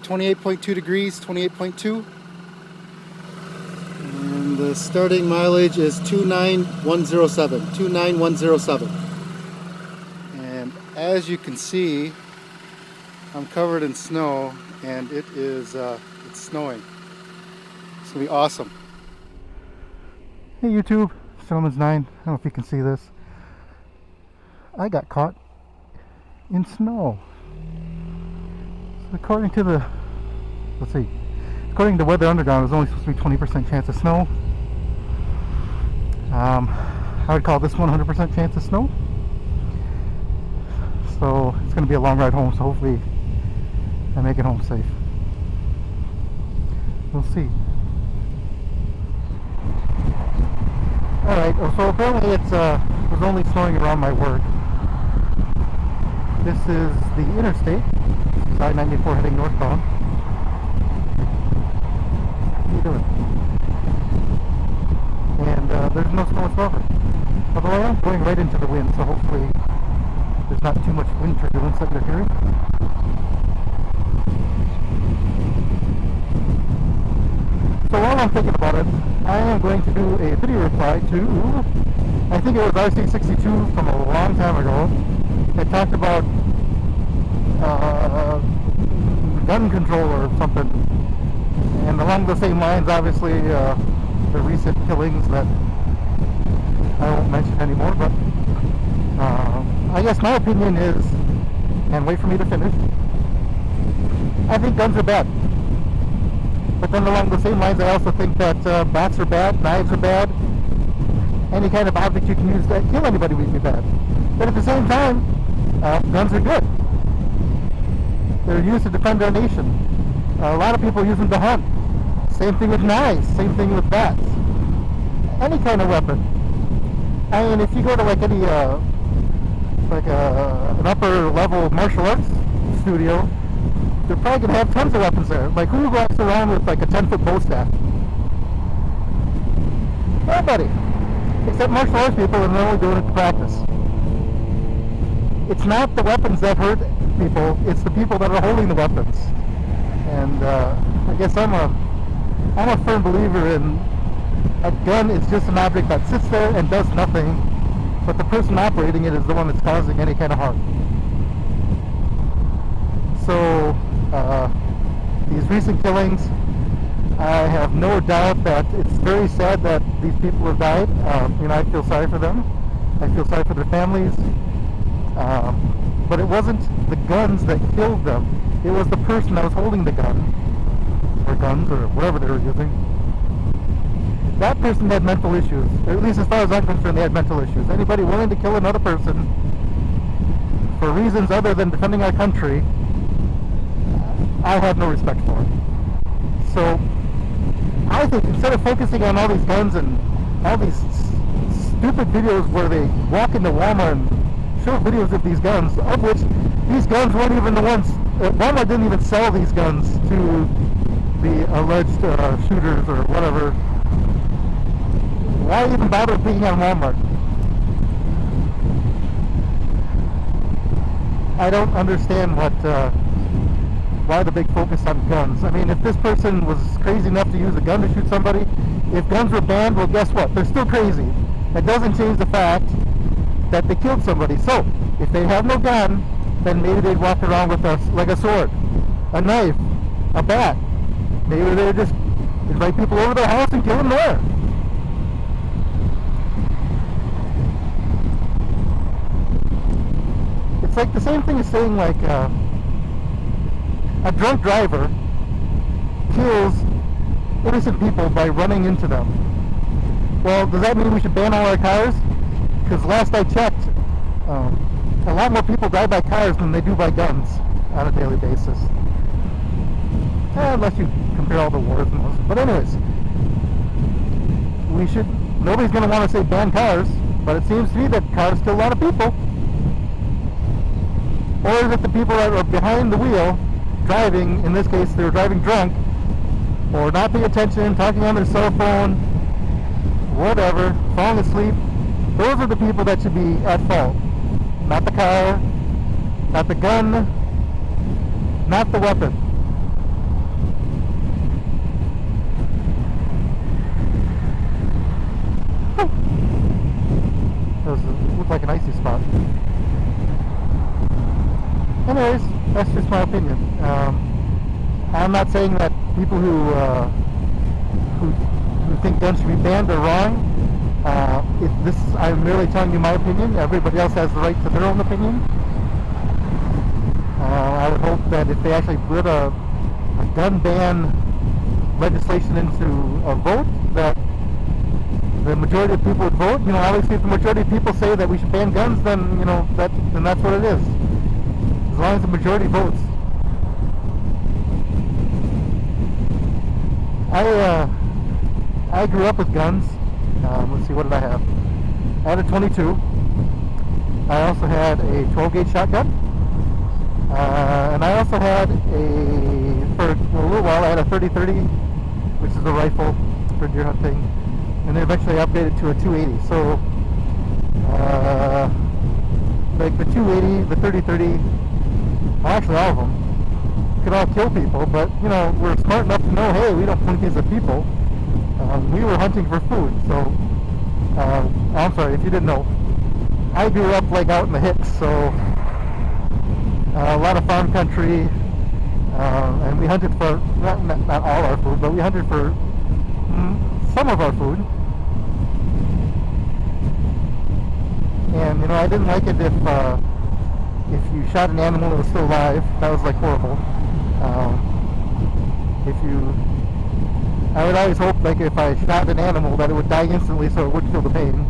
28.2 degrees, 28.2. And the starting mileage is 29107, 29107. And as you can see, I'm covered in snow, and it is it's snowing. It's gonna be awesome. Hey YouTube, gentlemansnine. I don't know if you can see this. I got caught in snow. So according to the, according to Weather Underground, there's only supposed to be 20% chance of snow. I would call this 100% chance of snow. So it's going to be a long ride home, so hopefully I make it home safe. We'll see. Alright, so apparently it was only snowing around my work. This is the interstate, I-94 heading northbound. How you doing? And there's no snow whatsoever. Although I am going right into the wind, so hopefully there's not too much wind turbulence that you're hearing. So while I'm thinking about it, I am going to do a video reply to, I think it was RC62 from a long time ago. It talked about gun control or something. And along the same lines, obviously, the recent killings that I won't mention anymore, but I guess my opinion is, and wait for me to finish, I think guns are bad. But then along the same lines, I also think that bats are bad, knives are bad, any kind of object you can use to kill anybody would be bad. But at the same time, guns are good. They're used to defend our nation. A lot of people use them to hunt. Same thing with knives, same thing with bats. Any kind of weapon. I mean, if you go to like any, an upper level martial arts studio, they're probably going to have tons of weapons there. Like, who walks around with like a 10-foot bow staff? Nobody. Except martial arts people, and they're only doing it to practice. It's not the weapons that hurt people, it's the people that are holding the weapons. And I guess I'm a firm believer in a gun is just an object that sits there and does nothing, but the person operating it is the one that's causing any kind of harm. So these recent killings, I have no doubt that it's very sad that these people have died. You know, I feel sorry for them. I feel sorry for their families. But it wasn't the guns that killed them. It was the person that was holding the gun, or guns, or whatever they were using. That person had mental issues. Or at least as far as I'm concerned, they had mental issues. Anybody willing to kill another person for reasons other than defending our country, I have no respect for it. So I think instead of focusing on all these guns and all these stupid videos where they walk into Walmart and show videos of these guns, of which these guns weren't even the ones, Walmart didn't even sell these guns to the alleged shooters or whatever. Why even bother being on Walmart? I don't understand why the big focus on guns. I mean, if this person was crazy enough to use a gun to shoot somebody, if guns were banned, well, guess what? They're still crazy. That doesn't change the fact that they killed somebody. So, if they have no gun, then maybe they'd walk around with like a sword, a knife, a bat. Maybe they would just invite people over to their house and kill them there. It's like the same thing as saying like a drunk driver kills innocent people by running into them. Well, does that mean we should ban all our cars? Because last I checked, a lot more people die by cars than they do by guns on a daily basis. Unless you compare all the wars and those. But anyways, nobody's going to want to say ban cars, but it seems to me that cars kill a lot of people. Or is it the people that are behind the wheel, driving, in this case they were driving drunk, or not paying attention, talking on their cell phone, whatever, falling asleep. Those are the people that should be at fault. Not the car, not the gun, not the weapon. It looked like an icy spot. Anyways, that's just my opinion. I'm not saying that people who think guns should be banned are wrong. I'm merely telling you my opinion. Everybody else has the right to their own opinion. I would hope that if they actually put a gun ban legislation into a vote, that the majority of people would vote. You know, obviously if the majority of people say that we should ban guns, then, you know, then that's what it is. As long as the majority votes. I grew up with guns. Let's see, what did I have? I had a 22. I also had a 12-gauge shotgun. And I also had for a little while, I had a 30-30, which is a rifle for deer hunting. And then eventually I upgraded to a 280. So, like the 280, the 30-30, well, actually all of them, could all kill people, but, you know, we're smart enough to know, hey, we don't point these at people. We were hunting for food, so, I'm sorry, if you didn't know, I grew up, like, out in the Hicks, so, a lot of farm country, and we hunted for, not all our food, but we hunted for some of our food. And, you know, I didn't like it if you shot an animal that was still alive. That was, like, horrible. I would always hope, like, if I shot an animal that it would die instantly so it wouldn't feel the pain.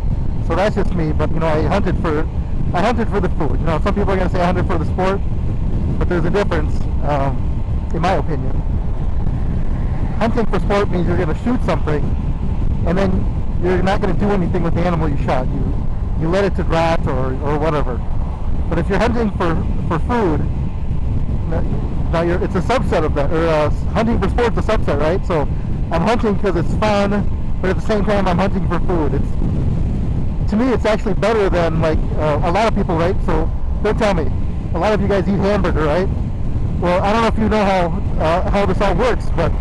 So that's just me, but, you know, I hunted for the food. You know, some people are going to say I hunted for the sport, but there's a difference, in my opinion. Hunting for sport means you're going to shoot something, and then you're not going to do anything with the animal you shot. You let it to rot or whatever. But if you're hunting for food, now it's a subset of that, or hunting for sport is a subset, right? So I'm hunting because it's fun, but at the same time I'm hunting for food. To me, it's actually better than, like, a lot of people, right? So don't tell me. A lot of you guys eat hamburger, right? Well, I don't know if you know how this all works, but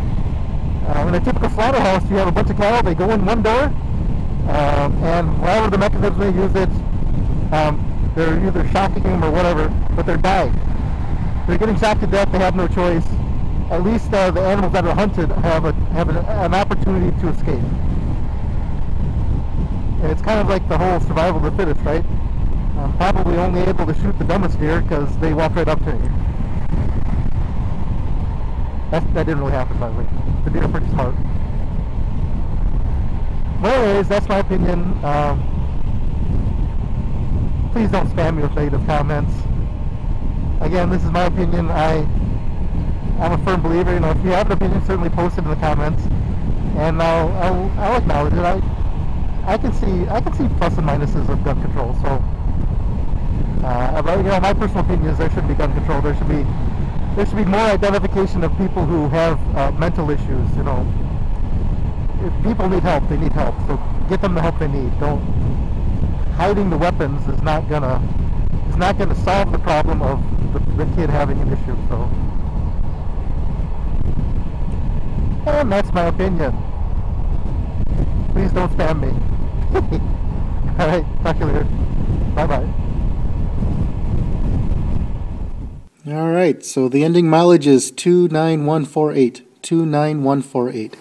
in a typical slaughterhouse, you have a bunch of cattle. They go in one door, and however the mechanism they use it, they're either shocking them or whatever, but they're dying. They're getting shot to death. They have no choice. At least the animals that are hunted have an opportunity to escape. And it's kind of like the whole survival of the fittest, right? I'm probably only able to shoot the dumbest deer because they walk right up to me. That didn't really happen, by the way. The deer are pretty smart. But anyways, that's my opinion. Please don't spam me with negative comments. Again, this is my opinion. I'm a firm believer. You know, if you have an opinion, certainly post it in the comments, and I'll acknowledge it. I can see plus and minuses of gun control. So, but, you know, my personal opinion is there should be gun control. There should be more identification of people who have mental issues. You know, if people need help, they need help. So get them the help they need. Hiding the weapons is not gonna solve the problem of the kid having an issue. So, and that's my opinion. Please don't spam me. Alright, talk to you later. Bye-bye. Alright, so the ending mileage is 29148. 29148.